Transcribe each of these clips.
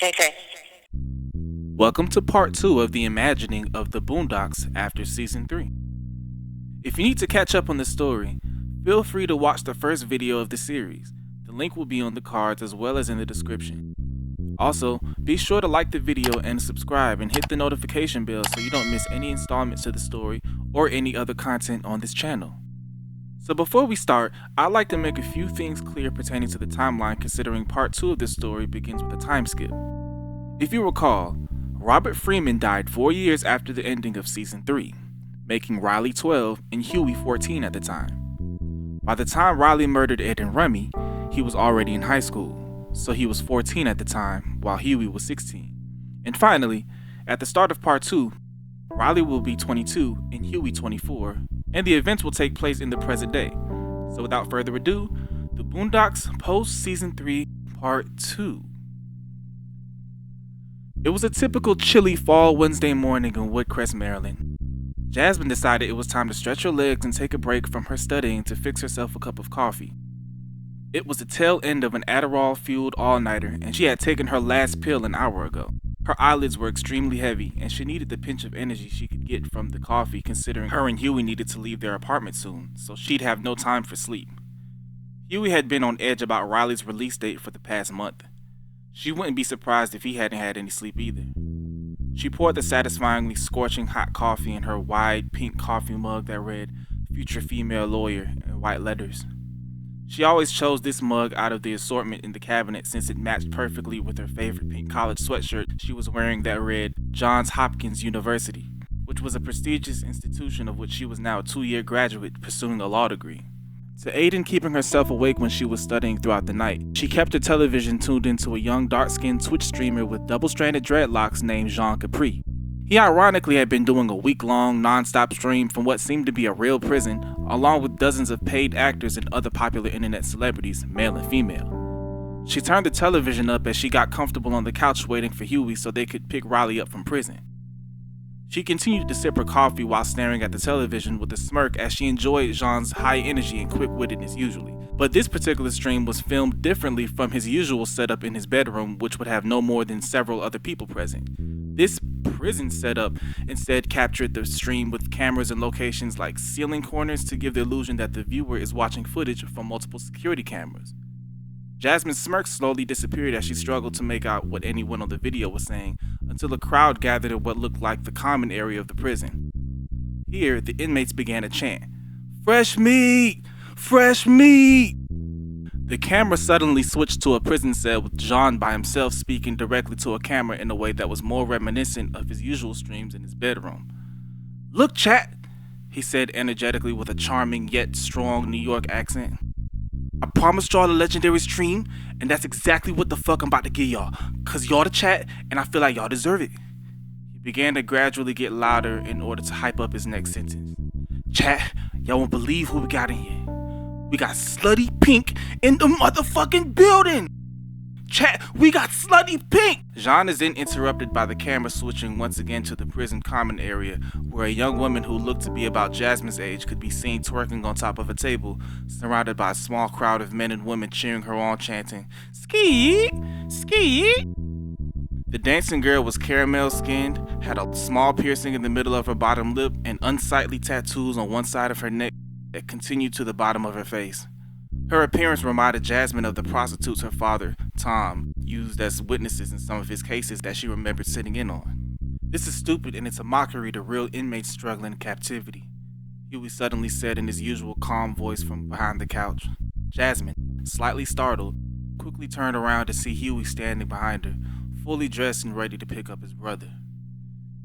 Okay. Welcome to part 2 of the imagining of the Boondocks after season 3. If you need to catch up on the story, feel free to watch the first video of the series. The link will be on the cards as well as in the description. Also, be sure to like the video and subscribe and hit the notification bell so you don't miss any installments to the story or any other content on this channel. So before we start, I'd like to make a few things clear pertaining to the timeline, considering part 2 of this story begins with a time skip. If you recall, Robert Freeman died 4 years after the ending of season 3, making Riley 12 and Huey 14 at the time. By the time Riley murdered Ed and Remy, he was already in high school, so he was 14 at the time, while Huey was 16. And finally, at the start of part 2, Riley will be 22 and Huey 24, and the events will take place in the present day. So without further ado, the Boondocks post season 3 part 2. It was a typical chilly fall Wednesday morning in Woodcrest, Maryland. Jasmine decided it was time to stretch her legs and take a break from her studying to fix herself a cup of coffee. It was the tail end of an Adderall-fueled all-nighter, and she had taken her last pill an hour ago. Her eyelids were extremely heavy, and she needed the pinch of energy she could get from the coffee, considering her and Huey needed to leave their apartment soon, so she'd have no time for sleep. Huey had been on edge about Riley's release date for the past month. She wouldn't be surprised if he hadn't had any sleep either. She poured the satisfyingly scorching hot coffee in her wide pink coffee mug that read, "Future Female Lawyer," in white letters. She always chose this mug out of the assortment in the cabinet since it matched perfectly with her favorite pink college sweatshirt she was wearing that read Johns Hopkins University, which was a prestigious institution of which she was now a 2-year graduate pursuing a law degree. To aid in keeping herself awake when she was studying throughout the night, she kept her television tuned into a young dark-skinned Twitch streamer with double-stranded dreadlocks named Jean Capri. He ironically had been doing a week-long, non-stop stream from what seemed to be a real prison, along with dozens of paid actors and other popular internet celebrities, male and female. She turned the television up as she got comfortable on the couch waiting for Huey so they could pick Riley up from prison. She continued to sip her coffee while staring at the television with a smirk as she enjoyed Jean's high energy and quick-wittedness usually. But this particular stream was filmed differently from his usual setup in his bedroom, which would have no more than several other people present. This prison setup instead captured the stream with cameras in locations like ceiling corners to give the illusion that the viewer is watching footage from multiple security cameras. Jasmine's smirk slowly disappeared as she struggled to make out what anyone on the video was saying, until a crowd gathered at what looked like the common area of the prison. Here, the inmates began a chant, "Fresh meat! Fresh meat!" The camera suddenly switched to a prison cell with Jean by himself speaking directly to a camera in a way that was more reminiscent of his usual streams in his bedroom. "Look, chat," he said energetically with a charming yet strong New York accent. "I promised y'all a legendary stream, and that's exactly what the fuck I'm about to give y'all, cause y'all the chat, and I feel like y'all deserve it." He began to gradually get louder in order to hype up his next sentence. "Chat, y'all won't believe who we got in here. We got Slutty Pink in the motherfucking building! Chat, we got Slutty Pink!" Jean is then interrupted by the camera switching once again to the prison common area, where a young woman who looked to be about Jasmine's age could be seen twerking on top of a table, surrounded by a small crowd of men and women cheering her on, chanting, "Ski! Ski!" The dancing girl was caramel-skinned, had a small piercing in the middle of her bottom lip, and unsightly tattoos on one side of her neck that continued to the bottom of her face. Her appearance reminded Jasmine of the prostitutes her father, Tom, used as witnesses in some of his cases that she remembered sitting in on. "This is stupid and it's a mockery to real inmates struggling in captivity," Huey suddenly said in his usual calm voice from behind the couch. Jasmine, slightly startled, quickly turned around to see Huey standing behind her, fully dressed and ready to pick up his brother.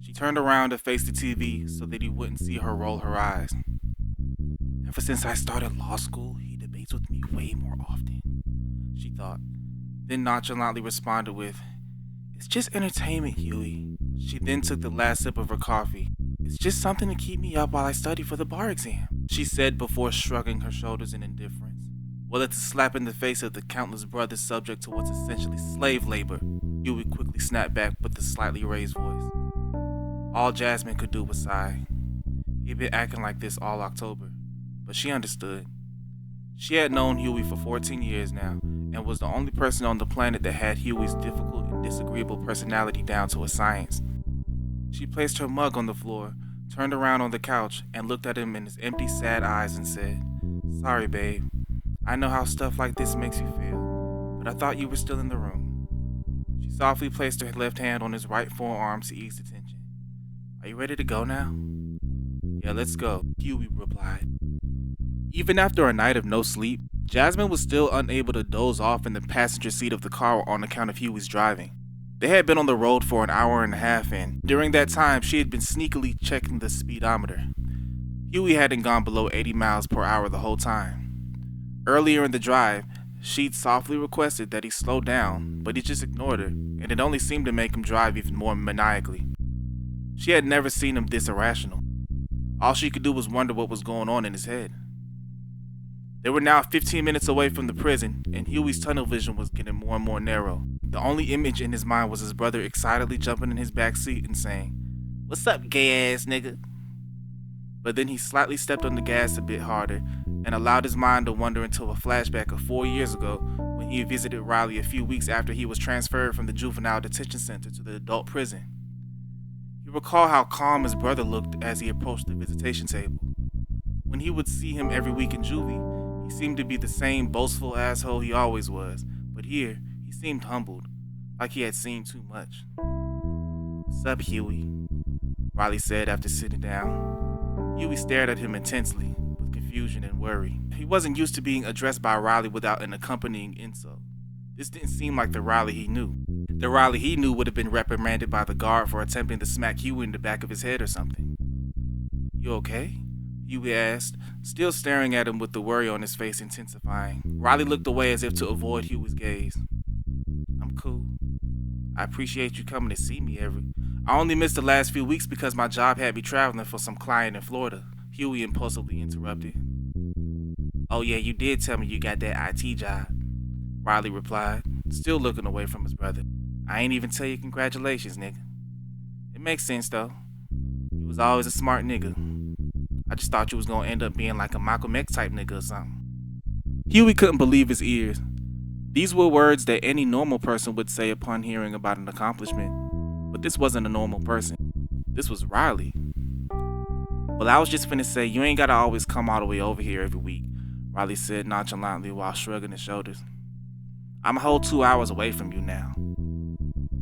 She turned around to face the TV so that he wouldn't see her roll her eyes. "Ever since I started law school, he debates with me way more often," she thought, then nonchalantly responded with, "It's just entertainment, Huey." She then took the last sip of her coffee. "It's just something to keep me up while I study for the bar exam," she said before shrugging her shoulders in indifference. "Well, it's a slap in the face of the countless brothers subject to what's essentially slave labor," Huey quickly snapped back with a slightly raised voice. All Jasmine could do was sigh. He'd been acting like this all October, but she understood. She had known Huey for 14 years now, and was the only person on the planet that had Huey's difficult and disagreeable personality down to a science. She placed her mug on the floor, turned around on the couch, and looked at him in his empty, sad eyes and said, "Sorry, babe. I know how stuff like this makes you feel, but I thought you were still in the room." She softly placed her left hand on his right forearm to ease the tension. "Are you ready to go now?" "Yeah, let's go," Huey replied. Even after a night of no sleep, Jasmine was still unable to doze off in the passenger seat of the car on account of Huey's driving. They had been on the road for an hour and a half, and during that time, she had been sneakily checking the speedometer. Huey hadn't gone below 80 miles per hour the whole time. Earlier in the drive, she'd softly requested that he slow down, but he just ignored her, and it only seemed to make him drive even more maniacally. She had never seen him this irrational. All she could do was wonder what was going on in his head. They were now 15 minutes away from the prison, and Huey's tunnel vision was getting more and more narrow. The only image in his mind was his brother excitedly jumping in his back seat and saying, "What's up, gay ass nigga?" But then he slightly stepped on the gas a bit harder and allowed his mind to wander into a flashback of 4 years ago when he visited Riley a few weeks after he was transferred from the juvenile detention center to the adult prison. He recalled how calm his brother looked as he approached the visitation table. When he would see him every week in juvie, he seemed to be the same boastful asshole he always was, but here, he seemed humbled, like he had seen too much. "What's up, Huey?" Riley said after sitting down. Huey stared at him intensely, with confusion and worry. He wasn't used to being addressed by Riley without an accompanying insult. This didn't seem like the Riley he knew. The Riley he knew would have been reprimanded by the guard for attempting to smack Huey in the back of his head or something. "You okay?" Huey asked, still staring at him with the worry on his face intensifying. Riley looked away as if to avoid Huey's gaze. "I'm cool. I appreciate you coming to see me I only missed the last few weeks because my job had me traveling for some client in Florida," Huey impulsively interrupted. "Oh yeah, you did tell me you got that IT job," Riley replied, still looking away from his brother. "I ain't even tell you congratulations, nigga." "It makes sense though. You was always a smart nigga. I just thought you was gonna end up being like a Malcolm X type nigga or something." Huey couldn't believe his ears. These were words that any normal person would say upon hearing about an accomplishment, but this wasn't a normal person. This was Riley. "Well, I was just finna say, you ain't gotta always come all the way over here every week," Riley said nonchalantly while shrugging his shoulders. "I'm a whole 2 hours away from you now."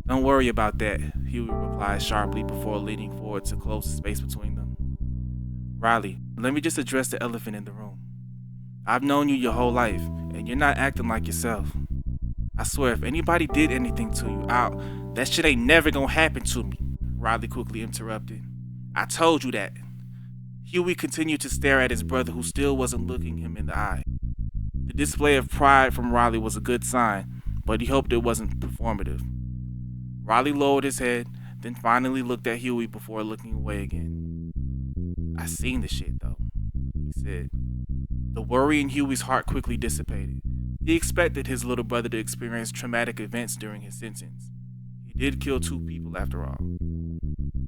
"Don't worry about that," Huey replied sharply before leaning forward to close the space between them. "Riley, let me just address the elephant in the room. I've known you your whole life, and you're not acting like yourself. I swear, if anybody did anything to you, that shit ain't never gonna happen to me," Riley quickly interrupted. "I told you that." Huey continued to stare at his brother, who still wasn't looking him in the eye. The display of pride from Riley was a good sign, but he hoped it wasn't performative. Riley lowered his head, then finally looked at Huey before looking away again. "I seen the shit though," he said. The worry in Huey's heart quickly dissipated. He expected his little brother to experience traumatic events during his sentence. He did kill 2 people after all.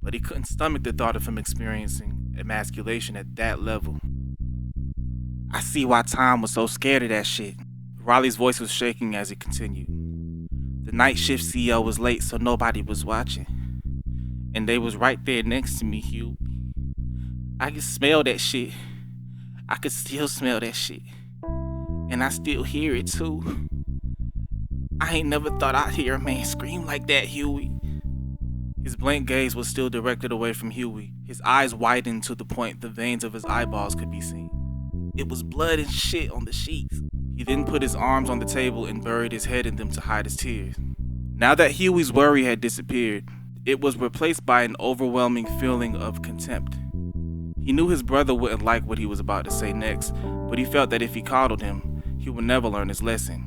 But he couldn't stomach the thought of him experiencing emasculation at that level. "I see why Tom was so scared of that shit." Riley's voice was shaking as he continued. "The night shift CEO was late, so nobody was watching. And they was right there next to me, Huey. I could smell that shit. I could still smell that shit. And I still hear it too. I ain't never thought I'd hear a man scream like that, Huey." His blank gaze was still directed away from Huey. His eyes widened to the point the veins of his eyeballs could be seen. It was blood and shit on the sheets. He then put his arms on the table and buried his head in them to hide his tears. Now that Huey's worry had disappeared, it was replaced by an overwhelming feeling of contempt. He knew his brother wouldn't like what he was about to say next, but he felt that if he coddled him, he would never learn his lesson.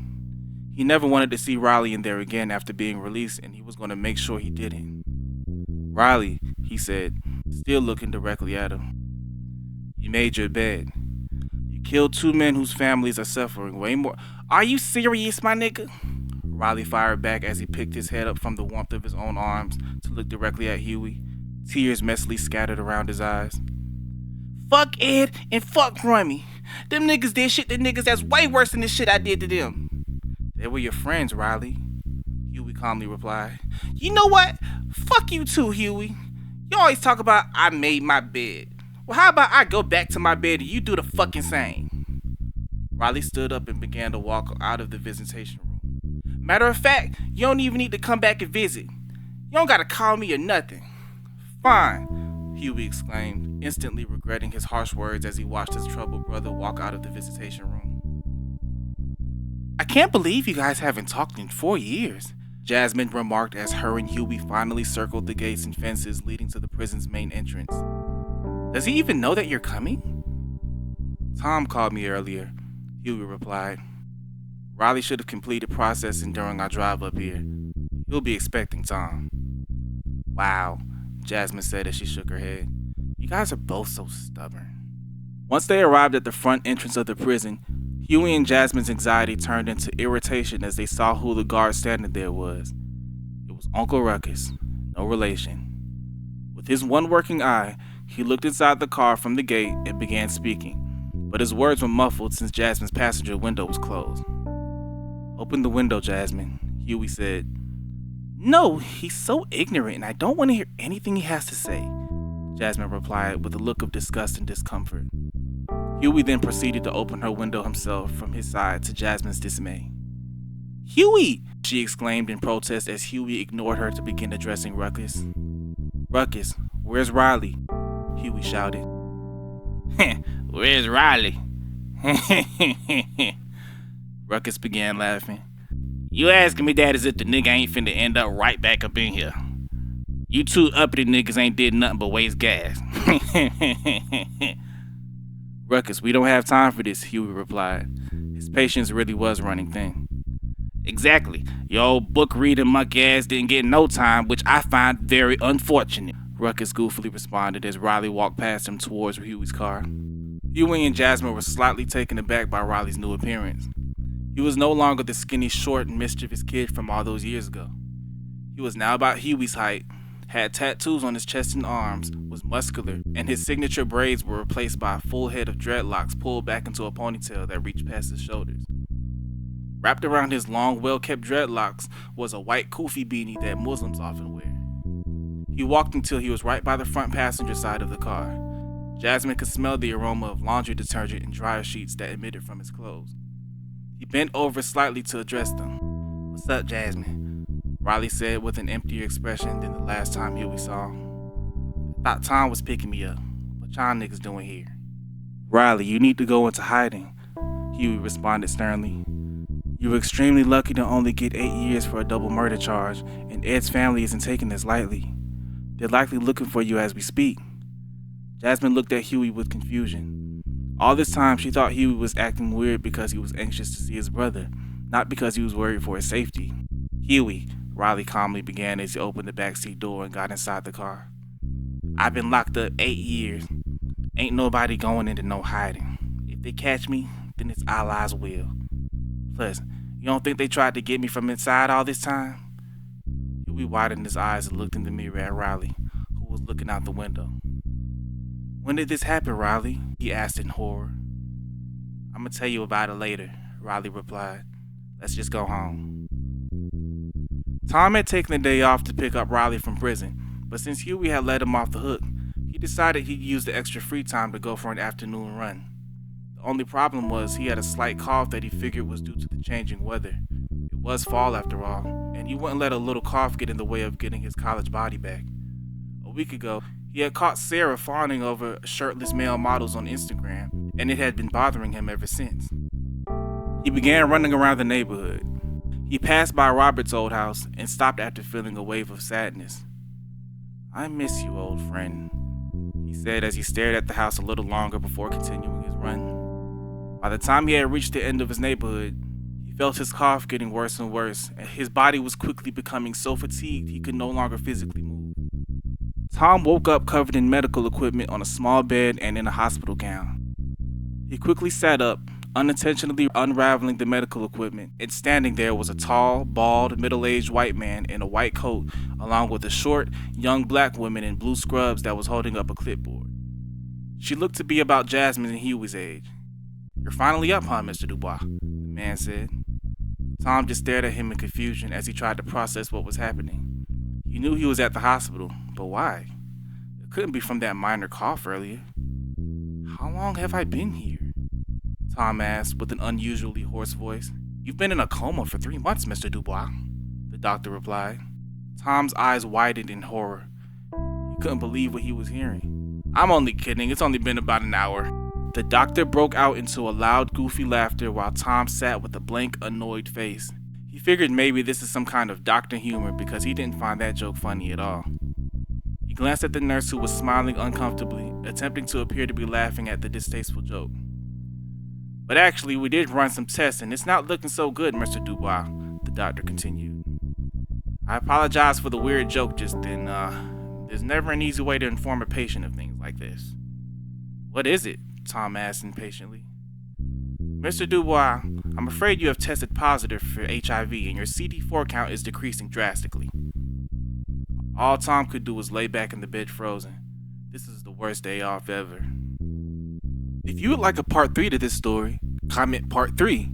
He never wanted to see Riley in there again after being released, and he was going to make sure he didn't. "Riley," he said, still looking directly at him. "You made your bed. You killed 2 men whose families are suffering way more." "Are you serious, my nigga?" Riley fired back as he picked his head up from the warmth of his own arms to look directly at Huey, tears messily scattered around his eyes. "Fuck Ed and fuck Rummy. Them niggas did shit to niggas that's way worse than the shit I did to them." "They were your friends, Riley," Huey calmly replied. You know what? Fuck you too, Huey. You always talk about I made my bed. Well, how about I go back to my bed and you do the fucking same? Riley stood up and began to walk out of the visitation room. Matter of fact, you don't even need to come back and visit. You don't gotta call me or nothing. Fine, Huey exclaimed, instantly regretting his harsh words as he watched his troubled brother walk out of the visitation room. I can't believe you guys haven't talked in 4 years, Jasmine remarked as her and Huey finally circled the gates and fences leading to the prison's main entrance. Does he even know that you're coming? Tom called me earlier, Huey replied. Riley should have completed processing during our drive up here. He'll be expecting Tom. Wow, Jasmine said as she shook her head. You guys are both so stubborn. Once they arrived at the front entrance of the prison, Huey and Jasmine's anxiety turned into irritation as they saw who the guard standing there was. It was Uncle Ruckus, no relation. With his one working eye, he looked inside the car from the gate and began speaking, but his words were muffled since Jasmine's passenger window was closed. Open the window, Jasmine, Huey said. No, he's so ignorant and I don't want to hear anything he has to say, Jasmine replied with a look of disgust and discomfort. Huey then proceeded to open her window himself from his side to Jasmine's dismay. Huey! She exclaimed in protest as Huey ignored her to begin addressing Ruckus. Ruckus, where's Riley? Huey shouted. Where's Riley? Ruckus began laughing. You asking me that as if the nigga ain't finna end up right back up in here. You two uppity niggas ain't did nothing but waste gas. Ruckus, we don't have time for this, Huey replied. His patience really was running thin. Exactly. Your old book reading monkey ass didn't get no time, which I find very unfortunate, Ruckus goofily responded as Riley walked past him towards Huey's car. Huey and Jasmine were slightly taken aback by Riley's new appearance. He was no longer the skinny, short, and mischievous kid from all those years ago. He was now about Huey's height, had tattoos on his chest and arms, was muscular, and his signature braids were replaced by a full head of dreadlocks pulled back into a ponytail that reached past his shoulders. Wrapped around his long, well-kept dreadlocks was a white kufi beanie that Muslims often wear. He walked until he was right by the front passenger side of the car. Jasmine could smell the aroma of laundry detergent and dryer sheets that emitted from his clothes. He bent over slightly to address them. What's up, Jasmine? Riley said with an emptier expression than the last time Huey saw him. I thought Tom was picking me up. What y'all niggas doing here? Riley, you need to go into hiding, Huey responded sternly. You were extremely lucky to only get 8 years for a double murder charge, and Ed's family isn't taking this lightly. They're likely looking for you as we speak. Jasmine looked at Huey with confusion. All this time, she thought Huey was acting weird because he was anxious to see his brother, not because he was worried for his safety. Huey, Riley calmly began as he opened the backseat door and got inside the car. I've been locked up 8 years. Ain't nobody going into no hiding. If they catch me, then it's Allah's will. Plus, you don't think they tried to get me from inside all this time? Huey widened his eyes and looked in the mirror at Riley, who was looking out the window. When did this happen, Riley? He asked in horror. I'm gonna tell you about it later, Riley replied. Let's just go home. Tom had taken the day off to pick up Riley from prison, but since Huey had let him off the hook, he decided he'd use the extra free time to go for an afternoon run. The only problem was he had a slight cough that he figured was due to the changing weather. It was fall after all, and he wouldn't let a little cough get in the way of getting his college body back. A week ago, he had caught Sarah fawning over shirtless male models on Instagram, and it had been bothering him ever since. He began running around the neighborhood. He passed by Robert's old house and stopped after feeling a wave of sadness. I miss you, old friend, he said as he stared at the house a little longer before continuing his run. By the time he had reached the end of his neighborhood, he felt his cough getting worse and worse, and his body was quickly becoming so fatigued he could no longer physically move. Tom woke up covered in medical equipment on a small bed and in a hospital gown. He quickly sat up, unintentionally unraveling the medical equipment, and standing there was a tall, bald, middle-aged white man in a white coat, along with a short, young black woman in blue scrubs that was holding up a clipboard. She looked to be about Jasmine and Huey's age. You're finally up, huh, Mr. Dubois? The man said. Tom just stared at him in confusion as he tried to process what was happening. He knew he was at the hospital, but why? It couldn't be from that minor cough earlier. How long have I been here? Tom asked with an unusually hoarse voice. You've been in a coma for 3 months, Mr. Dubois, the doctor replied. Tom's eyes widened in horror. He couldn't believe what he was hearing. I'm only kidding, it's only been about an hour. The doctor broke out into a loud, goofy laughter while Tom sat with a blank, annoyed face. He figured maybe this is some kind of doctor humor because he didn't find that joke funny at all. He glanced at the nurse who was smiling uncomfortably, attempting to appear to be laughing at the distasteful joke. But actually, we did run some tests and it's not looking so good, Mr. Dubois, the doctor continued. I apologize for the weird joke just then. There's never an easy way to inform a patient of things like this. What is it? Tom asked impatiently. Mr. Dubois, I'm afraid you have tested positive for HIV and your CD4 count is decreasing drastically. All Tom could do was lay back in the bed frozen. This is the worst day off ever. If you would like a part 3 to this story, comment part 3.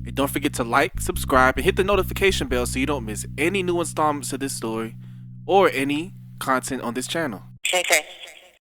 And don't forget to like, subscribe, and hit the notification bell so you don't miss any new installments of this story or any content on this channel. Okay.